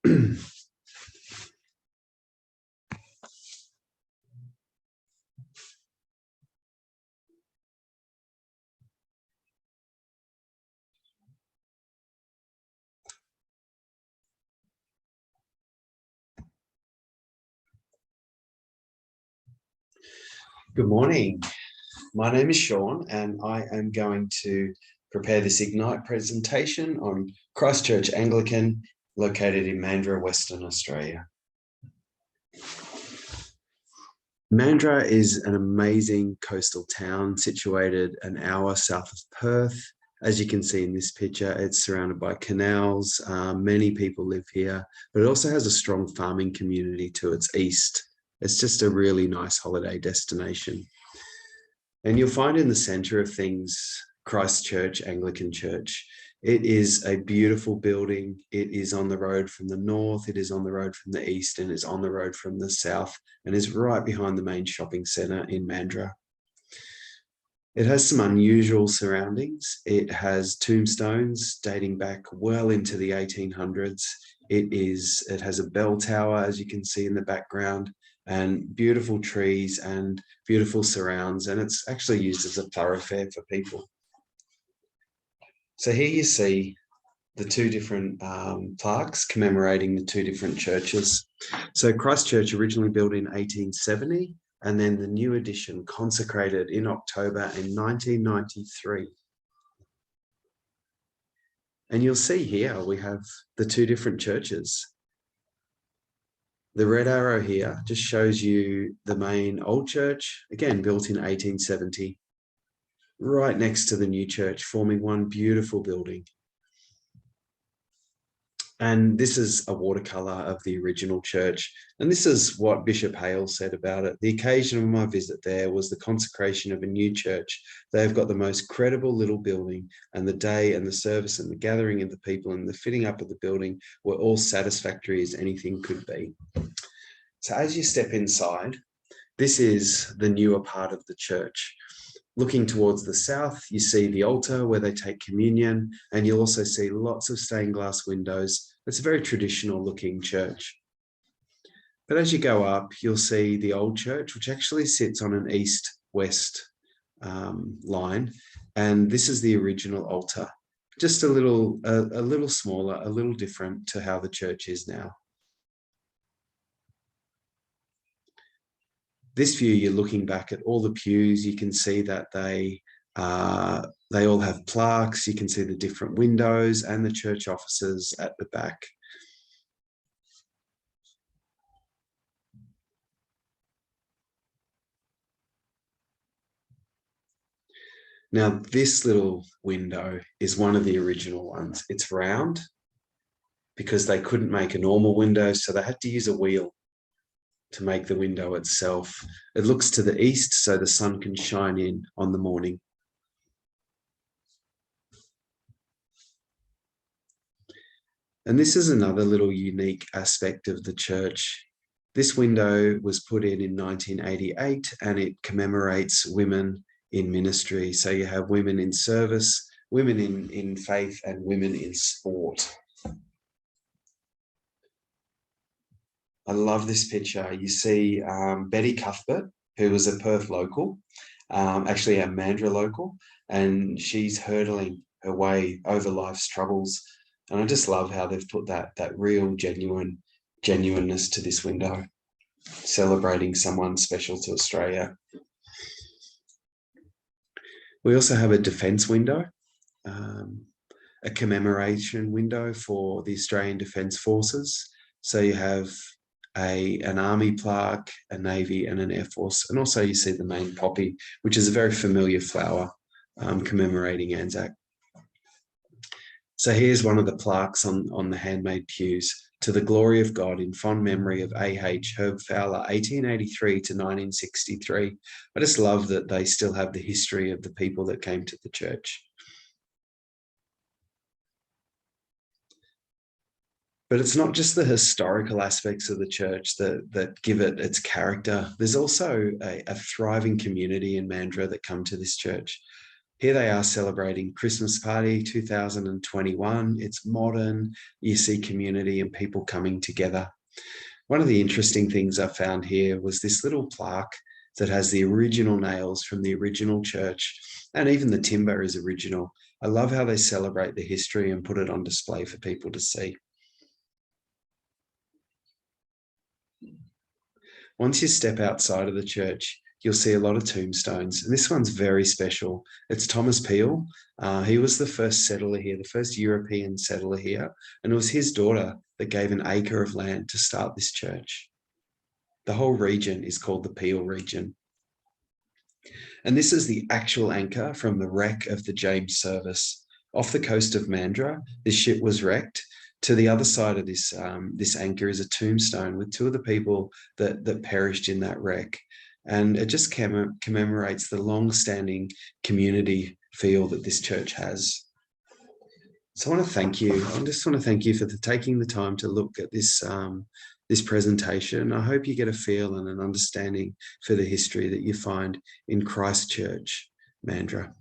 Good morning. My name is Sean, and I am going to prepare this Ignite presentation on Christchurch Anglican, located in Mandurah, Western Australia. Mandurah is an amazing coastal town situated an hour south of Perth. As you can see in this picture, it's surrounded by canals. Many people live here, but it also has a strong farming community to its east. It's just a really nice holiday destination. And you'll find in the centre of things, Christchurch Anglican Church. It is a beautiful building. It is on the road from the north, it is on the road from the east, and is on the road from the south, and is right behind the main shopping centre in Mandurah. It has some unusual surroundings. It has tombstones dating back well into the 1800s. It has a bell tower, as you can see in the background, and beautiful trees and beautiful surrounds, and it's actually used as a thoroughfare for people. So here you see the two different plaques commemorating the two different churches. So Christchurch, originally built in 1870, and then the new edition consecrated in October in 1993. And you'll see here we have the two different churches. The red arrow here just shows you the main old church, again, built in 1870, right next to the new church, forming one beautiful building. And this is a watercolour of the original church. And this is what Bishop Hale said about it. The occasion of my visit there was the consecration of a new church. They have got the most credible little building, and the day and the service and the gathering of the people and the fitting up of the building were all satisfactory as anything could be. So as you step inside, this is the newer part of the church. Looking towards the south, you see the altar where they take communion, and you'll also see lots of stained glass windows. It's a very traditional looking church. But as you go up, you'll see the old church, which actually sits on an east-west line. And this is the original altar, just a little smaller, a little different to how the church is now. This view, you're looking back at all the pews. You can see that they all have plaques. You can see the different windows and the church offices at the back. Now, this little window is one of the original ones. It's round because they couldn't make a normal window, so they had to use a wheel to make the window itself. It looks to the east so the sun can shine in on the morning. And this is another little unique aspect of the church. This window was put in 1988, and it commemorates women in ministry. So you have women in service, women in faith, and women in sport. I love this picture. You see Betty Cuthbert, who was a Perth local, actually a Mandurah local, and she's hurdling her way over life's troubles. And I just love how they've put that real genuineness to this window, celebrating someone special to Australia. We also have a defence window, a commemoration window for the Australian Defence Forces. So you have an army plaque, a navy, and an air force. And also you see the main poppy, which is a very familiar flower commemorating Anzac. So here's one of the plaques on the handmade pews: to the glory of God, in fond memory of A.H. Herb Fowler, 1883 to 1963. I just love that they still have the history of the people that came to the church. But it's not just the historical aspects of the church that give it its character. There's also a thriving community in Mandurah that come to this church. Here they are celebrating Christmas party 2021. It's modern. You see community and people coming together. One of the interesting things I found here was this little plaque that has the original nails from the original church, and even the timber is original. I love how they celebrate the history and put it on display for people to see. Once you step outside of the church, you'll see a lot of tombstones. And this one's very special. It's Thomas Peel. He was the first settler here, the first European settler here. And it was his daughter that gave an acre of land to start this church. The whole region is called the Peel region. And this is the actual anchor from the wreck of the James Service. Off the coast of Mandurah, this ship was wrecked. To the other side of this, this anchor is a tombstone with two of the people that perished in that wreck. And it just commemorates the long-standing community feel that this church has. So I want to thank you. I just want to thank you for taking the time to look at this, this presentation. I hope you get a feel and an understanding for the history that you find in Christchurch, Mandurah.